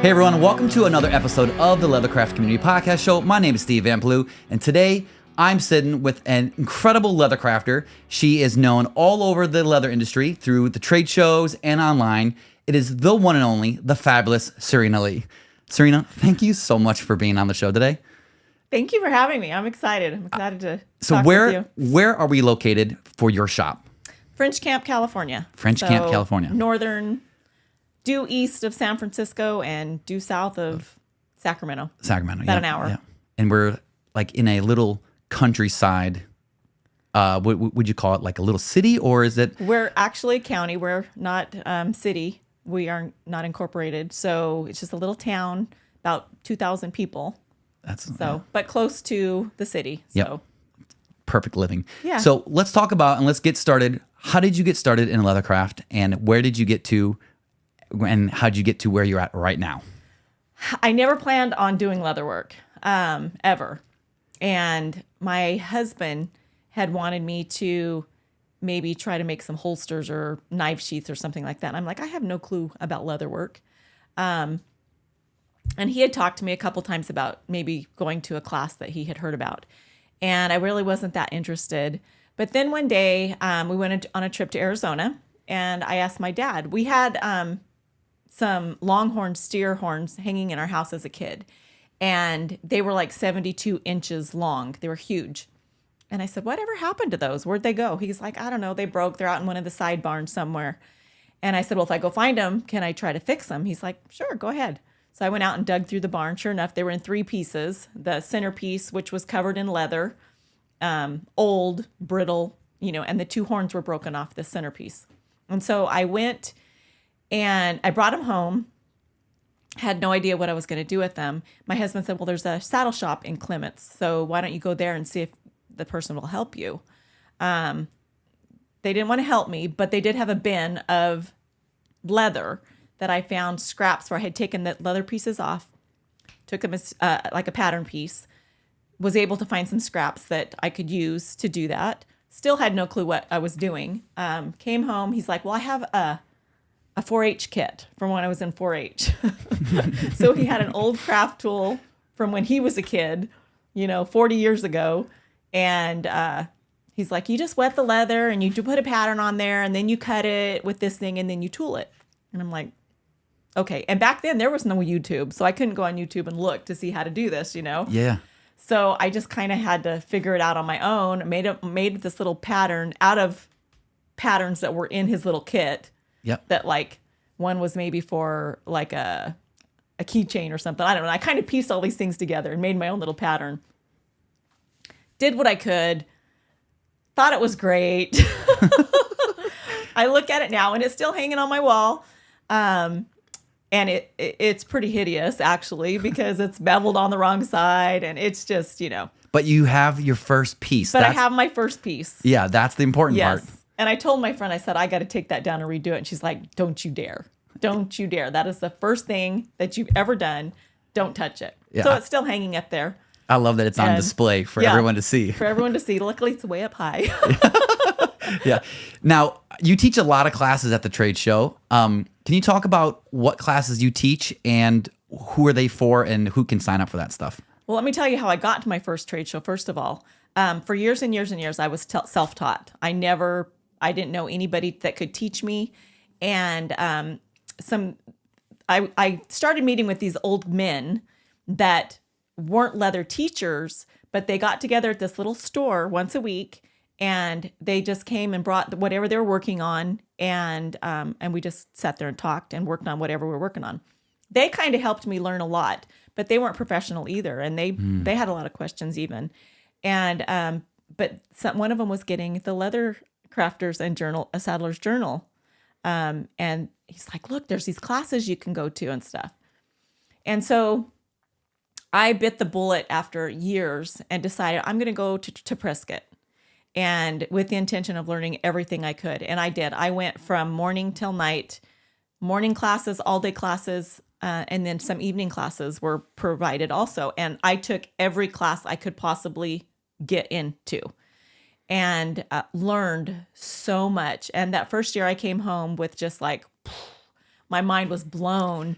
Hey everyone, welcome to another episode of the Leathercraft Community Podcast Show. My name is Steve Van Ploo, and today I'm sitting with an incredible leather crafter. She is known all over the leather industry through the trade shows and online. It is the one and only, the fabulous Serina Lee. Serina, thank you so much for being on the show today. Thank you for having me. I'm excited. I'm excited to So talk with you. where are we located for your shop? French Camp, California. French Camp, California. Northern, due east of San Francisco and due south of Sacramento. About an hour. Yeah. And we're like in a little countryside. Would you call it like a little city, or is it? We're actually a county. We're not city. We are not incorporated. So it's just a little town, about 2,000 people. But close to the city. Yep. So Perfect living. Yeah. So let's talk about and let's get started. How did you get started in leathercraft, and where did you get to, and how did you get to where you're at right now? I never planned on doing leather work, ever. And my husband had wanted me to maybe try to make some holsters or knife sheaths or something like that. And I'm like, I have no clue about leather work. And he had talked to me a couple times about maybe going to a class that he had heard about. And I really wasn't that interested. But then one day we went on a trip to Arizona, and I asked my dad. We had some longhorn steer horns hanging in our house as a kid, and they were like 72 inches long. They were huge. And I said, whatever happened to those? Where'd they go? He's like, I don't know. They broke. They're out in one of the side barns somewhere. And I said, well, if I go find them, can I try to fix them? He's like, sure, go ahead. So I went out and dug through the barn. Sure enough, they were in three pieces. The centerpiece, which was covered in leather, old, brittle, and the two horns were broken off the centerpiece. And so I went and I brought them home, had no idea what I was going to do with them. My husband said, well, there's a saddle shop in Clements, so why don't you go there and see if the person will help you? They didn't want to help me, but they did have a bin of leather that I found scraps where I had taken the leather pieces off, took them as like a pattern piece, was able to find some scraps that I could use to do that. Still had no clue what I was doing. Came home. He's like, well, I have a 4-H kit from when I was in 4-H. So he had an old craft tool from when he was a kid, 40 years ago. And he's like, you just wet the leather and you put a pattern on there and then you cut it with this thing and then you tool it. And I'm like, okay. And back then there was no YouTube, so I couldn't go on YouTube and look to see how to do this, Yeah. So I just kind of had to figure it out on my own. Made this little pattern out of patterns that were in his little kit. Yep. That like one was maybe for like a keychain or something. I don't know. I kind of pieced all these things together and made my own little pattern. Did what I could. Thought it was great. I look at it now and it's still hanging on my wall. And it's pretty hideous, actually, because it's beveled on the wrong side, and it's just, But you have your first piece. But I have my first piece. Yeah, that's the important part. Yes. And I told my friend, I said, I got to take that down and redo it. And she's like, don't you dare. Don't you dare. That is the first thing that you've ever done. Don't touch it. Yeah. So it's still hanging up there. I love that it's on display for everyone to see. For everyone to see. Luckily, it's way up high. Yeah. Now, you teach a lot of classes at the trade show. Can you talk about what classes you teach and who are they for and who can sign up for that stuff? Well, let me tell you how I got to my first trade show, first of all. For years and years and years, I was self-taught. I didn't know anybody that could teach me. And I started meeting with these old men that weren't leather teachers, but they got together at this little store once a week. And they just came and brought whatever they were working on, and we just sat there and talked and worked on whatever we were working on. They kind of helped me learn a lot, but they weren't professional either, and they had a lot of questions even. And but one of them was getting the Leather Crafters and a Saddler's Journal, and he's like, "Look, there's these classes you can go to and stuff." And so I bit the bullet after years and decided I'm going to go to Prescott. And with the intention of learning everything I could. And I did. I went from morning till night, morning classes, all day classes, and then some evening classes were provided also. And I took every class I could possibly get into and learned so much. And that first year I came home with just like, my mind was blown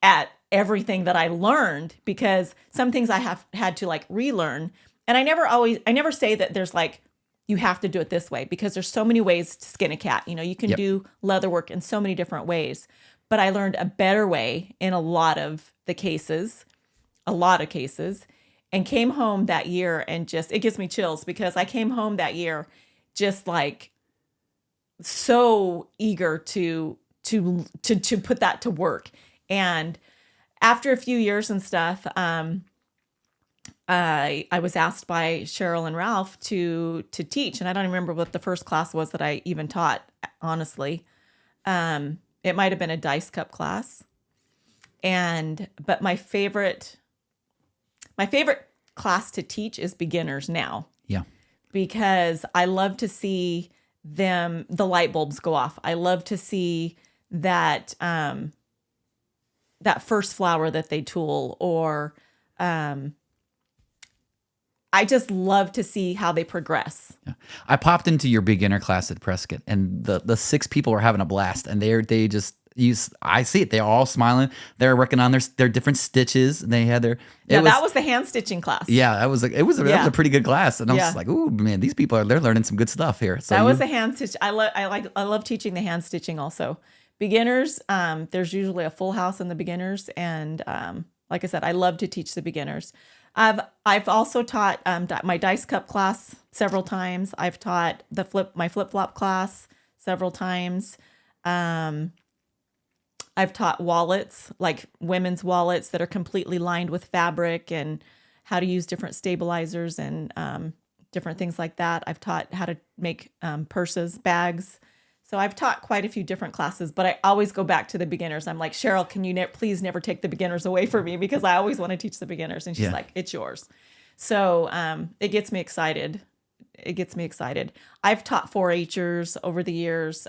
at everything that I learned, because some things I have had to like relearn. And I never say that there's like, you have to do it this way, because there's so many ways to skin a cat. You know, you can do leather work in so many different ways, but I learned a better way in a lot of cases, and came home that year and just, it gives me chills, because I came home that year just like so eager to put that to work. And after a few years and stuff, I was asked by Cheryl and Ralph to teach, and I don't remember what the first class was that I even taught, honestly. It might have been a dice cup class. But my favorite class to teach is beginners now. Yeah. Because I love to see the light bulbs go off. I love to see that that first flower that they tool, or I just love to see how they progress. Yeah. I popped into your beginner class at Prescott, and the 6 people were having a blast, and they just use. I see it. They're all smiling. They're working on their different stitches. And they had their. That was the hand stitching class. Yeah, that was a pretty good class, and I was just like, "Ooh, man, these people they're learning some good stuff here." So that was the hand stitch. I love teaching the hand stitching also. Beginners, there's usually a full house in the beginners, and like I said, I love to teach the beginners. I've also taught my dice cup class several times. I've taught my flip flop class several times. I've taught wallets, like women's wallets that are completely lined with fabric, and how to use different stabilizers and different things like that. I've taught how to make purses, bags. So I've taught quite a few different classes, but I always go back to the beginners. I'm like, Cheryl, can you please never take the beginners away from me, because I always want to teach the beginners. And she's like, it's yours. So it gets me excited. I've taught 4-Hers over the years,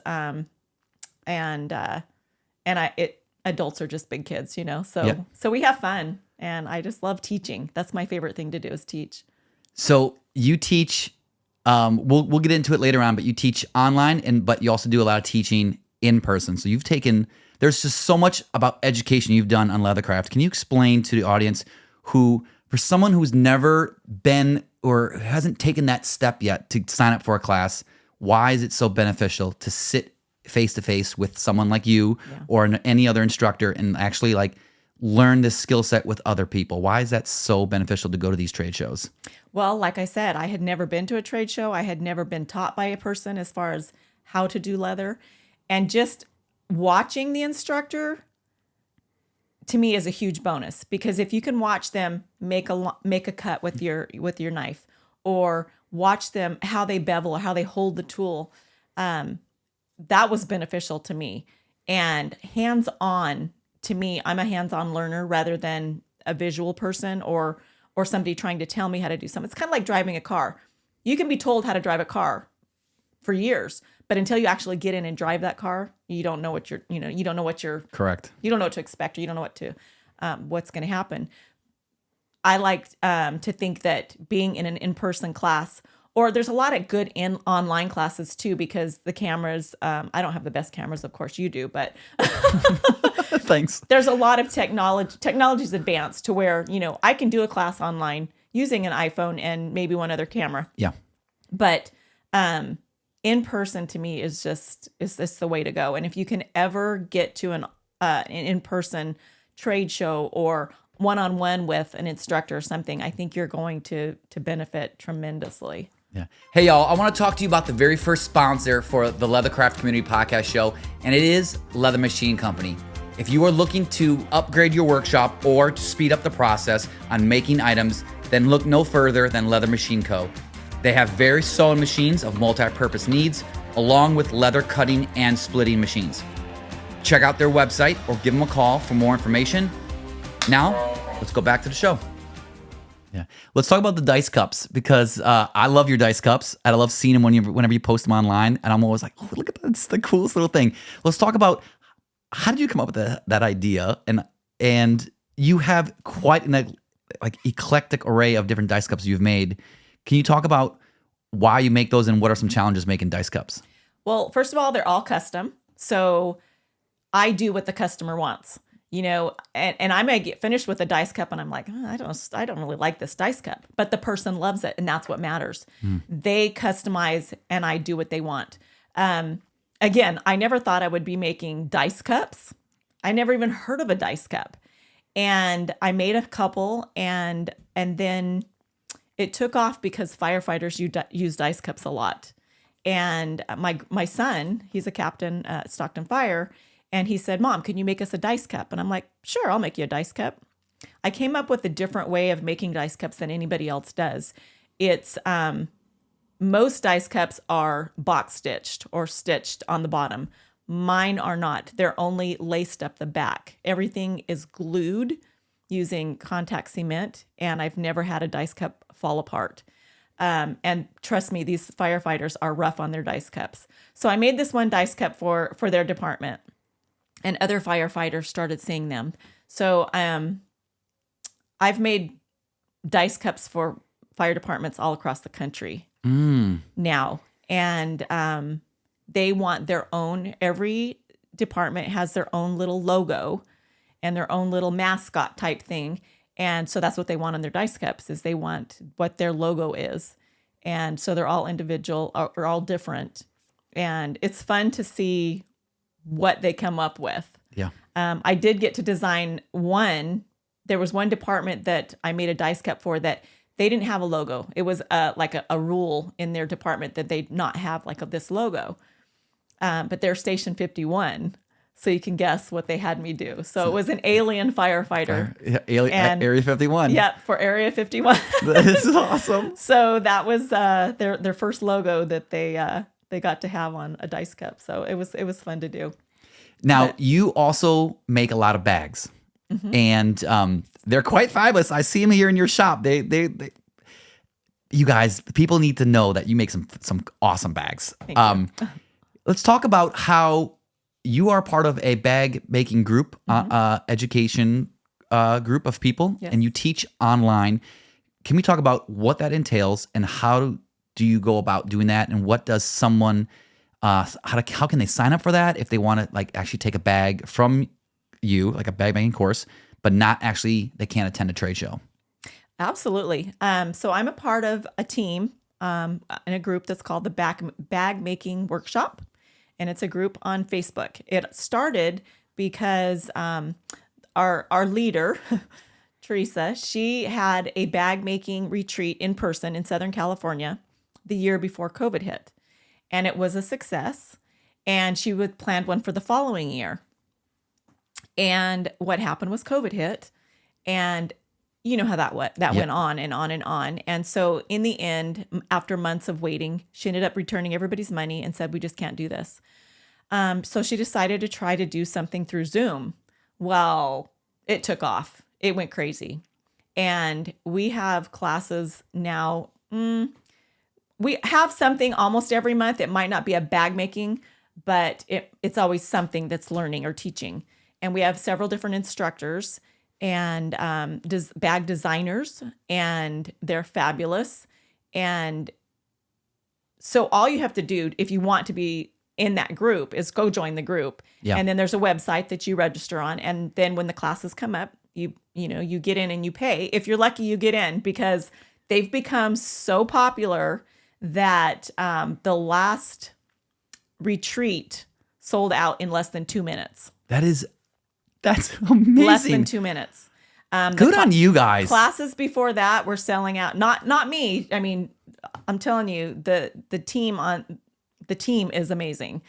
adults are just big kids, you know. So we have fun, and I just love teaching. That's my favorite thing to do, is teach. So you teach. We'll get into it later on, but you teach online, but you also do a lot of teaching in person. So there's just so much about education you've done on leathercraft. Can you explain to the audience for someone who's never been or hasn't taken that step yet to sign up for a class, why is it so beneficial to sit face to face with someone like you or any other instructor and actually like learn this skill set with other people? Why is that so beneficial to go to these trade shows? Well, like I said, I had never been to a trade show. I had never been taught by a person as far as how to do leather. And just watching the instructor, to me, is a huge bonus, because if you can watch them make a cut with your knife, or watch them how they bevel or how they hold the tool, that was beneficial to me. And hands-on, to me, I'm a hands-on learner rather than a visual person or somebody trying to tell me how to do something. It's kind of like driving a car. You can be told how to drive a car for years, but until you actually get in and drive that car, you don't know what Correct. You don't know what to expect, or you don't know what's going to happen. I like to think that being in an in-person class, or there's a lot of good online classes too, because the cameras, I don't have the best cameras, of course you do, but Thanks. There's a lot of technology's advanced to where, you know, I can do a class online using an iPhone and maybe one other camera. Yeah. But in person, to me, is the way to go. And if you can ever get to an in-person trade show or one-on-one with an instructor or something, I think you're going to benefit tremendously. Yeah. Hey, y'all, I want to talk to you about the very first sponsor for the Leathercraft Community Podcast Show, and it is Leather Machine Company. If you are looking to upgrade your workshop or to speed up the process on making items, then look no further than Leather Machine Co. They have various sewing machines of multi-purpose needs, along with leather cutting and splitting machines. Check out their website or give them a call for more information. Now, let's go back to the show. Yeah, let's talk about the dice cups, because I love your dice cups, and I love seeing them whenever you post them online, and I'm always like, oh, look at that, it's the coolest little thing. Let's talk about, how did you come up with that idea? And you have quite an eclectic array of different dice cups you've made. Can you talk about why you make those, and what are some challenges making dice cups? Well, first of all, they're all custom, so I do what the customer wants. and I may get finished with a dice cup and I'm like, oh, I don't really like this dice cup, but the person loves it and that's what matters. They customize and I do what they want. Again, I never thought I would be making dice cups. I never even heard of a dice cup. And I made a couple and then it took off because firefighters use dice cups a lot. And my son, he's a captain at Stockton Fire, and he said, Mom, can you make us a dice cup? And I'm like, sure, I'll make you a dice cup. I came up with a different way of making dice cups than anybody else does. It's most dice cups are box stitched or stitched on the bottom. Mine are not. They're only laced up the back. Everything is glued using contact cement, and I've never had a dice cup fall apart. And trust me, these firefighters are rough on their dice cups. So I made this one dice cup for their department, and other firefighters started seeing them. So I've made dice cups for fire departments all across the country now. And they want their own, every department has their own little logo and their own little mascot type thing. And so that's what they want on their dice cups, is they want what their logo is. And so they're all individual or all different. And it's fun to see what they come up with. Yeah. I did get to design one. There was one department that I made a dice cup for that they didn't have a logo. It was like a rule in their department that they not have like this logo. But they're Station 51. So you can guess what they had me do. So it was an alien firefighter. Area 51. Yeah, for Area 51. This is awesome. So that was their first logo that they got to have on a dice cup. So it was fun to do. Now, you also make a lot of bags, and they're quite fabulous. I see them here in your shop. They you guys, people need to know that you make some awesome bags. Thank you. Let's talk about how you are part of a bag making group, education group of people, Yes. and you teach online. Can we talk about what that entails and how do you go about doing that? And what does someone, how can they sign up for that if they want to like actually take a bag from you, like a bag making course, but they can't attend a trade show? Absolutely. So I'm a part of a team in a group that's called the Bag Making Workshop. And it's a group on Facebook. It started because our leader, Teresa, she had a bag making retreat in person in Southern California the year before COVID hit. And it was a success. And she would plan one for the following year. And what happened was COVID hit. And you know how that went on and on and on. And so in the end, after months of waiting, she ended up returning everybody's money and said, we just can't do this. So she decided to try to do something through Zoom. Well, it took off. It went crazy. And we have classes now. We have something almost every month. It might not be a bag making, but it's always something that's learning or teaching. And we have several different instructors and bag designers, and they're fabulous. And so all you have to do if you want to be in that group is go join the group. Yeah. And then there's a website that you register on. And then when the classes come up, you get in and you pay. If you're lucky, you get in, because they've become so popular that the last retreat sold out in less than 2 minutes. That's amazing. Less than 2 minutes. Good on you guys. Classes before that were selling out. Not me. I mean, I'm telling you, the team is amazing,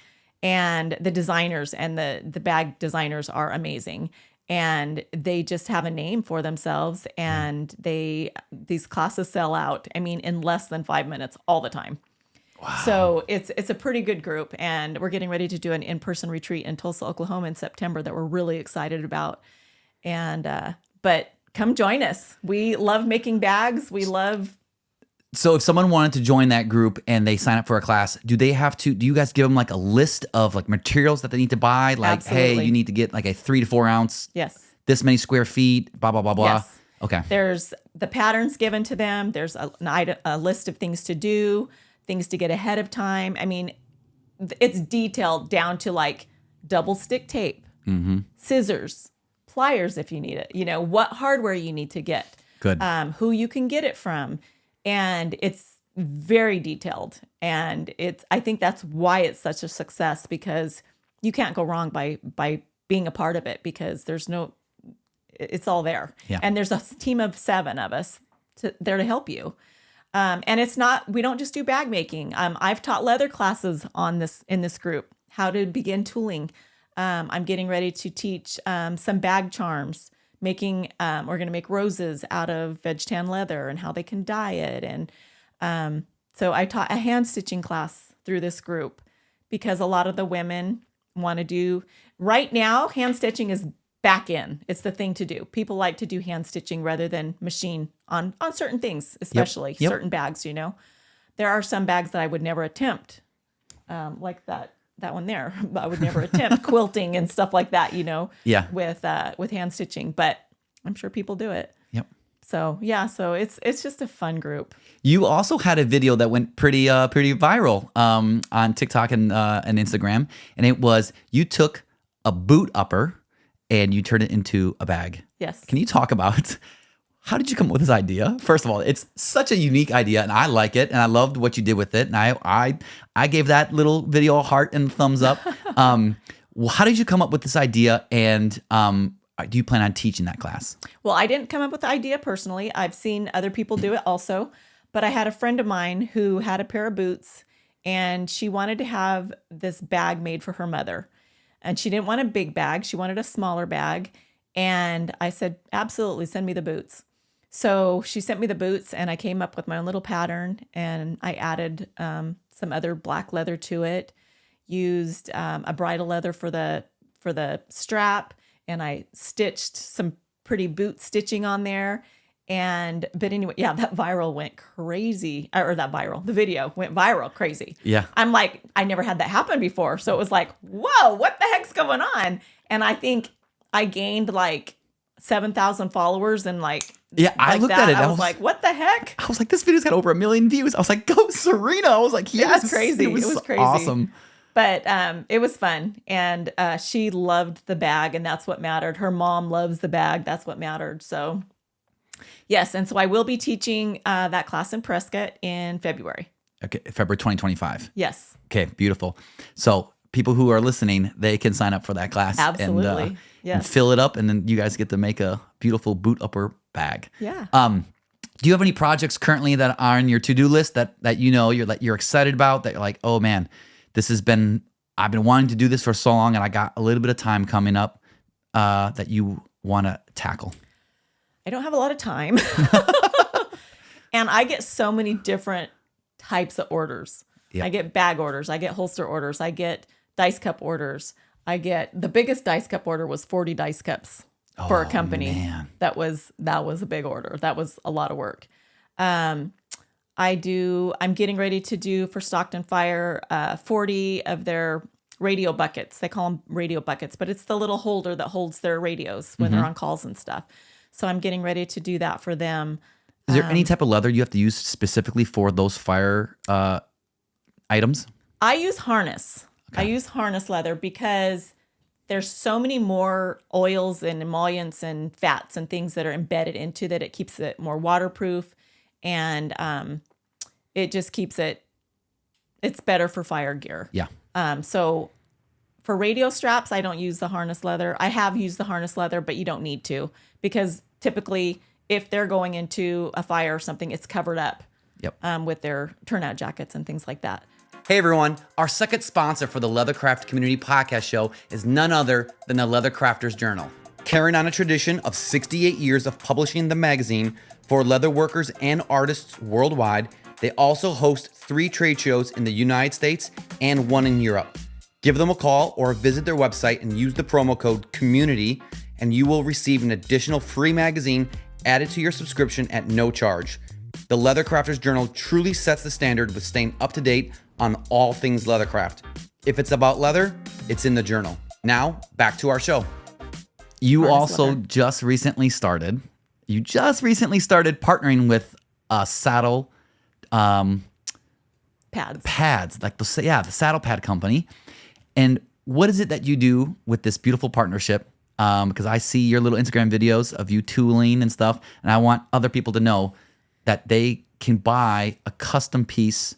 and the designers and the bag designers are amazing, and they just have a name for themselves. And these classes sell out. I mean, in less than 5 minutes all the time. Wow. So it's a pretty good group, and we're getting ready to do an in-person retreat in Tulsa, Oklahoma in September that we're really excited about. And but come join us. We love making bags. So if someone wanted to join that group and they sign up for a class, do you guys give them like a list of like materials that they need to buy? Like, Absolutely. Hey, you need to get like a 3 to 4 ounce. Yes. This many square feet, blah, blah, blah, blah. Yes. Okay. There's the patterns given to them. There's a list of things to do, things to get ahead of time. I mean, it's detailed down to like double stick tape, scissors, pliers if you need it, what hardware you need to get, Good. who you can get it from. And it's very detailed. And I think that's why it's such a success, because you can't go wrong by being a part of it, because it's all there. Yeah. And there's a team of 7 of us there to help you. And we don't just do bag making. I've taught leather classes in this group, how to begin tooling. I'm getting ready to teach some bag charms, we're going to make roses out of veg tan leather and how they can dye it. And so I taught a hand stitching class through this group, because a lot of the women want to do, right now, hand stitching is back in. It's the thing to do. People like to do hand stitching rather than machine on certain things, especially certain bags, There are some bags that I would never attempt, like that one there. I would never attempt quilting and stuff like that, with hand stitching, but I'm sure people do it. Yep. So so it's just a fun group. You also had a video that went pretty viral on TikTok and Instagram, and it was, you took a boot upper and you turned it into a bag. Yes. Can you talk about, how did you come up with this idea? First of all, it's such a unique idea, and I like it, and I loved what you did with it, and I gave that little video a heart and thumbs up. How did you come up with this idea, and do you plan on teaching that class? Well, I didn't come up with the idea personally. I've seen other people do it also, but I had a friend of mine who had a pair of boots, and she wanted to have this bag made for her mother. And she didn't want a big bag. She wanted a smaller bag. And I said, absolutely, send me the boots. So she sent me the boots, and I came up with my own little pattern, and I added some other black leather to it, used a bridle leather for the strap, and I stitched some pretty boot stitching on there. But anyway, that viral went crazy, the video went viral crazy. Yeah. I'm like, I never had that happen before. So it was like, whoa, what the heck's going on? And I think I gained like 7,000 followers and I looked at it. I was like, what the heck? I was like, this video's got over 1 million views. I was like, go Serina. I was like, yes. It was crazy. It was crazy. Awesome. But it was fun. And she loved the bag, and that's what mattered. Her mom loves the bag. That's what mattered. So yes, and so I will be teaching that class in Prescott in February. Okay, February 2025. Yes. Okay, beautiful. So people who are listening, they can sign up for that class. Absolutely. And fill it up, and then you guys get to make a beautiful boot upper bag. Yeah. Do you have any projects currently that are on your to-do list that you're excited about, that you're like, oh man, I've been wanting to do this for so long, and I got a little bit of time coming up that you want to tackle? I don't have a lot of time. And I get so many different types of orders. Yep. I get bag orders. I get holster orders. I get dice cup orders. The biggest dice cup order was 40 dice cups for a company. Man. That was a big order. That was a lot of work. I'm getting ready to do for Stockton Fire 40 of their radio buckets. They call them radio buckets, but it's the little holder that holds their radios when they're on calls and stuff. So I'm getting ready to do that for them. Is there any type of leather you have to use specifically for those fire items? I use harness. Okay. I use harness leather because there's so many more oils and emollients and fats and things that are embedded into that. It keeps it more waterproof, and it just keeps it's better for fire gear. Yeah. So for radio straps, I don't use the harness leather. I have used the harness leather, but you don't need to, because typically if they're going into a fire or something, it's covered up. Yep. With their turnout jackets and things like that. Hey everyone, our second sponsor for the Leathercraft Community Podcast Show is none other than the Leather Crafters Journal. Carrying on a tradition of 68 years of publishing the magazine for leather workers and artists worldwide, they also host 3 trade shows in the United States and 1 in Europe. Give them a call or visit their website and use the promo code COMMUNITY, and you will receive an additional free magazine added to your subscription at no charge. The Leather Crafters Journal truly sets the standard with staying up to date on all things leathercraft. If it's about leather, it's in the journal. Now, back to our show. You also just recently started partnering with saddle pads, like the saddle pad company. And what is it that you do with this beautiful partnership because I see your little Instagram videos of you tooling and stuff, and I want other people to know that they can buy a custom piece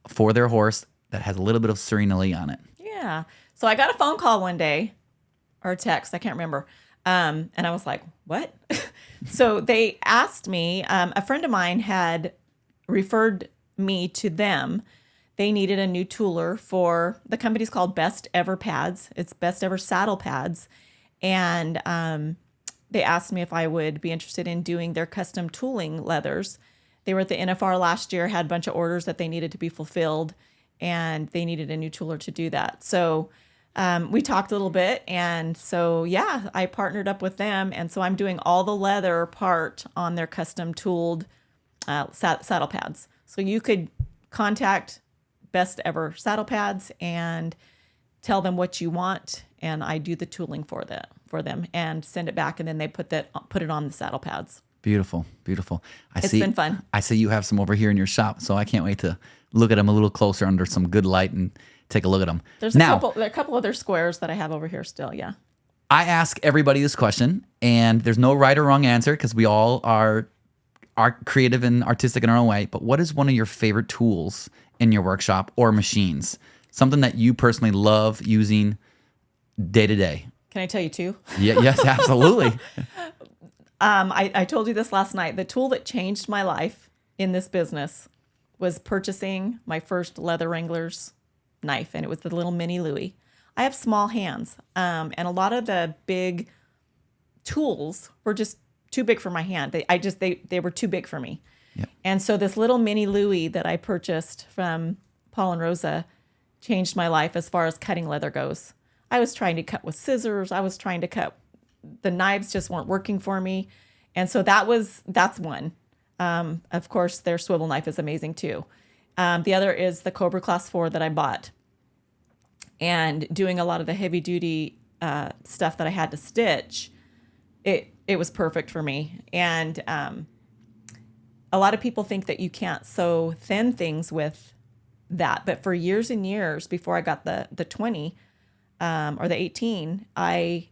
for their horse that has a little bit of Serina Lee on it. Yeah. So I got a phone call one day or a text, I can't remember. And I was like, what? So they asked me, a friend of mine had referred me to them. They needed a new tooler for, the company's called Best Ever Pads. It's Best Ever Saddle Pads. And they asked me if I would be interested in doing their custom tooling leathers. They were at the NFR last year, had a bunch of orders that they needed to be fulfilled, and they needed a new tooler to do that. So we talked a little bit, and so, yeah, I partnered up with them, and so I'm doing all the leather part on their custom tooled saddle pads. So you could contact Best Ever Saddle Pads and tell them what you want, and I do the tooling for them and send it back, and then they put it on the saddle pads. Beautiful, beautiful. It's been fun. I see you have some over here in your shop, so I can't wait to look at them a little closer under some good light and take a look at them. There are a couple other squares that I have over here still, yeah. I ask everybody this question, and there's no right or wrong answer because we all are creative and artistic in our own way. But what is one of your favorite tools in your workshop or machines? Something that you personally love using day to day? Can I tell you two? Yeah, yes, absolutely. I told you this last night. The tool that changed my life in this business was purchasing my first Leather Wrangler's knife, and it was the little mini Louie. I have small hands, and a lot of the big tools were just too big for my hand. They were too big for me. Yep. And so this little mini Louie that I purchased from Paul and Rosa changed my life as far as cutting leather goes. I was trying to cut with scissors. I was trying to cut. The knives just weren't working for me. And so that's one. Of course, their swivel knife is amazing too. The other is the Cobra Class 4 that I bought. And doing a lot of the heavy duty stuff that I had to stitch, it was perfect for me. And a lot of people think that you can't sew thin things with that. But for years and years before I got the 20 or the 18, I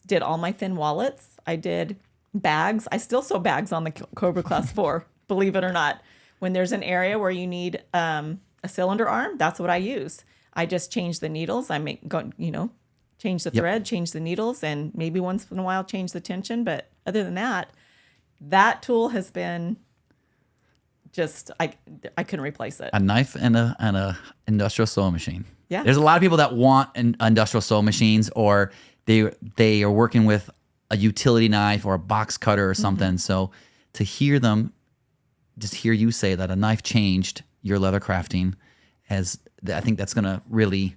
did all my thin wallets. I did bags. I still sew bags on the Cobra Class 4, believe it or not. When there's an area where you need a cylinder arm, that's what I use. I just change the needles. Change the thread, change the needles, and maybe once in a while change the tension. But other than that, that tool has been just, I couldn't replace it. A knife and a industrial sewing machine. Yeah. There's a lot of people that want industrial sewing machines, or they are working with a utility knife or a box cutter or something. Mm-hmm. So to hear them, just hear you say that a knife changed your leather crafting, I think that's going to really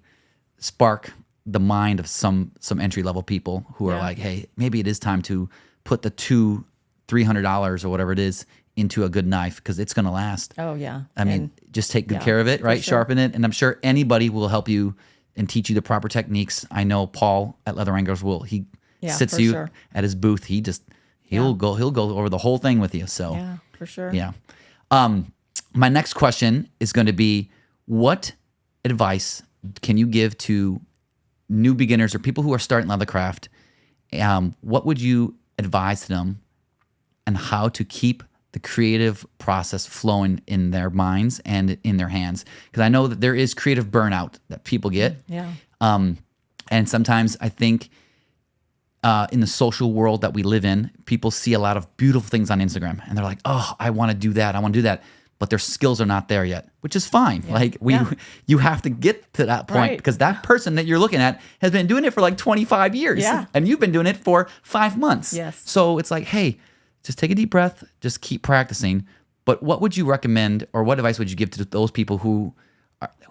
spark the mind of some entry level people who are like, hey, maybe it is time to put the $200-$300 or whatever it is into a good knife because it's going to last. Oh yeah. I mean, just take good care of it, right? Sure. Sharpen it, and I'm sure anybody will help you and teach you the proper techniques. I know Paul at Leather Wranglers he sits you at his booth. He'll go over the whole thing with you. So yeah, for sure. Yeah. My next question is going to be, what advice can you give to new beginners or people who are starting leathercraft? What would you advise them and how to keep the creative process flowing in their minds and in their hands? Because I know that there is creative burnout that people get. Yeah. And sometimes I think in the social world that we live in, people see a lot of beautiful things on Instagram and they're like, oh, I want to do that. I want to do that. But their skills are not there yet, which is fine. Yeah. You have to get to that point because that person that you're looking at has been doing it for like 25 years. Yeah. And you've been doing it for 5 months. Yes. So it's like, hey, just take a deep breath, just keep practicing. But what would you recommend, or what advice would you give to those people who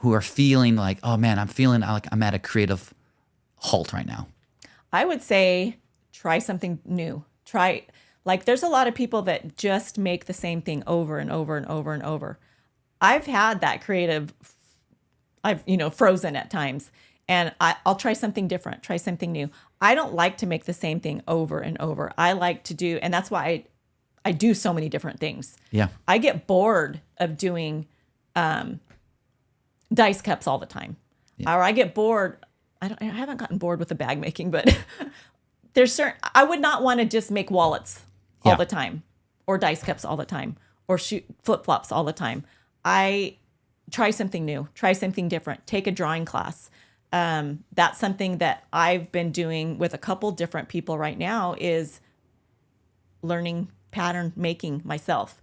are feeling like, oh man, I'm feeling like I'm at a creative halt right now? I would say try something new. There's a lot of people that just make the same thing over and over and over and over. I've had that creative, frozen at times, and I'll try something different, try something new. I don't like to make the same thing over and over. I like to do, and that's why I do so many different things. Yeah. I get bored of doing dice cups all the time. Yeah. Or I get bored. I haven't gotten bored with the bag making, but there's certain, I would not want to just make wallets all Yeah. the time or dice cups all the time or shoot flip-flops all the time. I try something new, try something different, take a drawing class. That's something that I've been doing with a couple different people right now, is learning pattern making myself.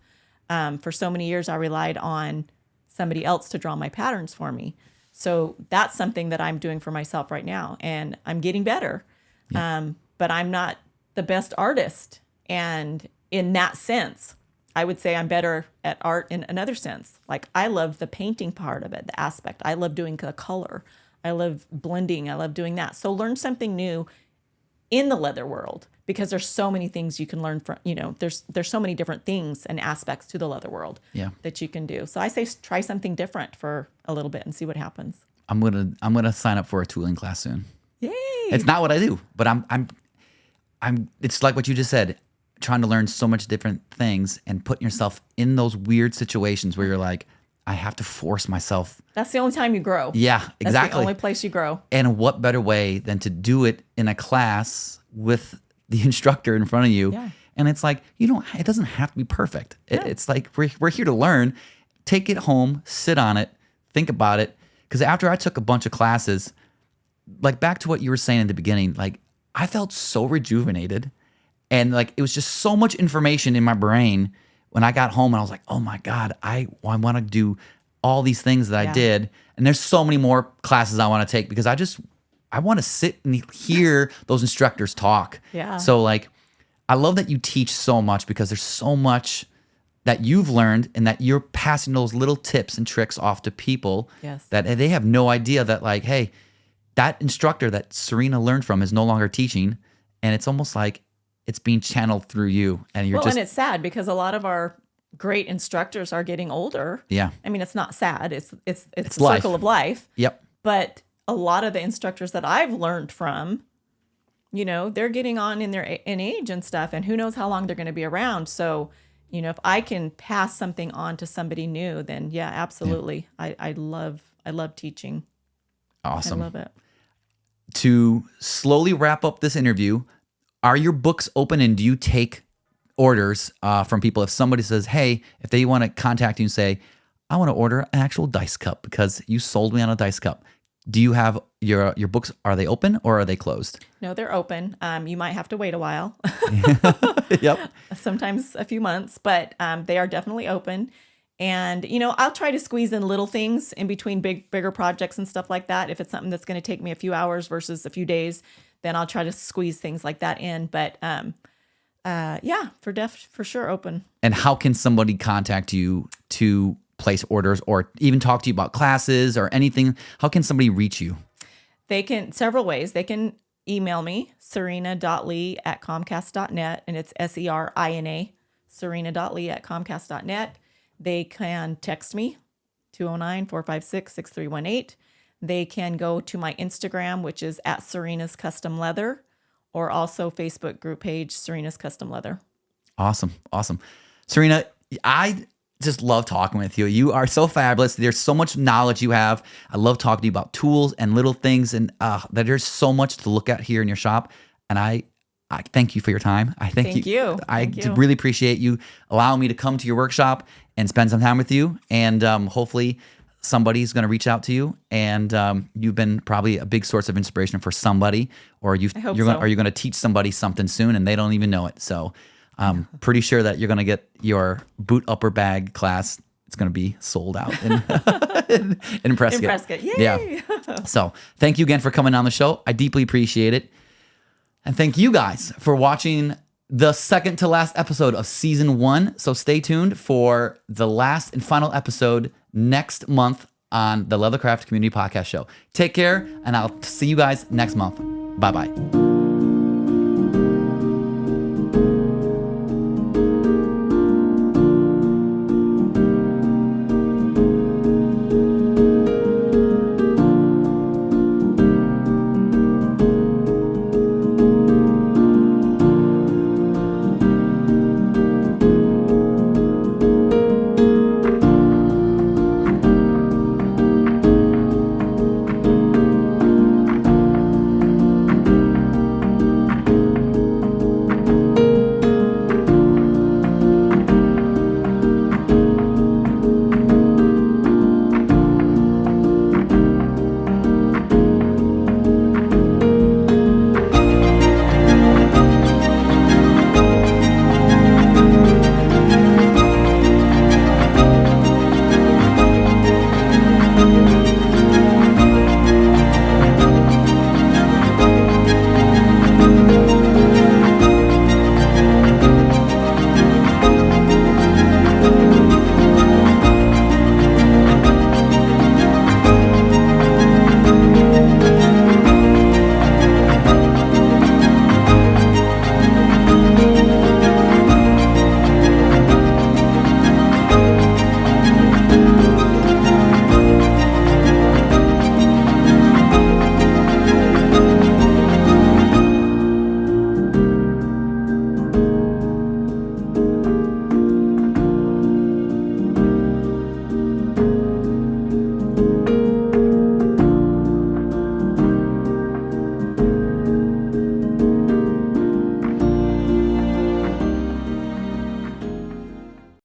For so many years, I relied on somebody else to draw my patterns for me. So that's something that I'm doing for myself right now, and I'm getting better. But I'm not the best artist. And in that sense, I would say I'm better at art in another sense. Like, I love the painting part of it, the aspect. I love doing the color. I love blending. I love doing that. So learn something new in the leather world, because there's so many things you can learn from, there's so many different things and aspects to the leather world that you can do. So I say try something different for a little bit and see what happens. I'm gonna sign up for a tooling class soon. Yay! It's not what I do, but I'm it's like what you just said, trying to learn so much different things and putting yourself in those weird situations where you're like, I have to force myself. That's the only time you grow. Yeah, exactly. That's the only place you grow. And what better way than to do it in a class with the instructor in front of you? Yeah. And it's like, it doesn't have to be perfect. It's like, we're here to learn. Take it home, sit on it, think about it. Because after I took a bunch of classes, like back to what you were saying in the beginning, like I felt so rejuvenated. And like, it was just so much information in my brain when I got home, and I was like, oh my God, I want to do all these things that I did. And there's so many more classes I want to take, because I want to sit and hear those instructors talk. Yeah. So like, I love that you teach so much, because there's so much that you've learned and that you're passing those little tips and tricks off to people that they have no idea that, like, hey, that instructor that Serina learned from is no longer teaching. And it's almost like it's being channeled through you. And you're and it's sad, because a lot of our great instructors are getting older. Yeah. I mean, it's not sad. It's the life. circle of life. Yep. But a lot of the instructors that I've learned from, they're getting on in age and stuff, and who knows how long they're going to be around. So, if I can pass something on to somebody new, then yeah, absolutely. Yeah. I love teaching. Awesome. I love it. To slowly wrap up this interview, are your books open, and do you take orders from people? If somebody says, hey, if they want to contact you and say, I want to order an actual dice cup because you sold me on a dice cup, do you have your books, are they open or are they closed? No, they're open. You might have to wait a while. Yep. Sometimes a few months, but they are definitely open. And, I'll try to squeeze in little things in between bigger projects and stuff like that. If it's something that's going to take me a few hours versus a few days, then I'll try to squeeze things like that in. But yeah, for sure open. And how can somebody contact you to place orders or even talk to you about classes or anything? How can somebody reach you? They can, several ways. They can email me, serina.lee@comcast.net, and it's SERINA, serina.lee@comcast.net. They can text me, 209-456-6318. They can go to my Instagram, which is @Serina's Custom Leather, or also Facebook group page, Serina's Custom Leather. Awesome. Awesome. Serina, I just love talking with you. You are so fabulous. There's so much knowledge you have. I love talking to you about tools and little things, and that there's so much to look at here in your shop. And I thank you for your time. Thank you. I really appreciate you allowing me to come to your workshop and spend some time with you. And hopefully somebody's going to reach out to you, and you've been probably a big source of inspiration for somebody, or are you going to teach somebody something soon and they don't even know it. So I'm pretty sure that you're going to get your boot upper bag class. It's going to be sold out in Prescott. In Prescott. Yay. Yeah. So thank you again for coming on the show. I deeply appreciate it. And thank you guys for watching the second to last episode of season 1. So stay tuned for the last and final episode next month on the Leathercraft Community Podcast Show. Take care, and I'll see you guys next month. Bye-bye.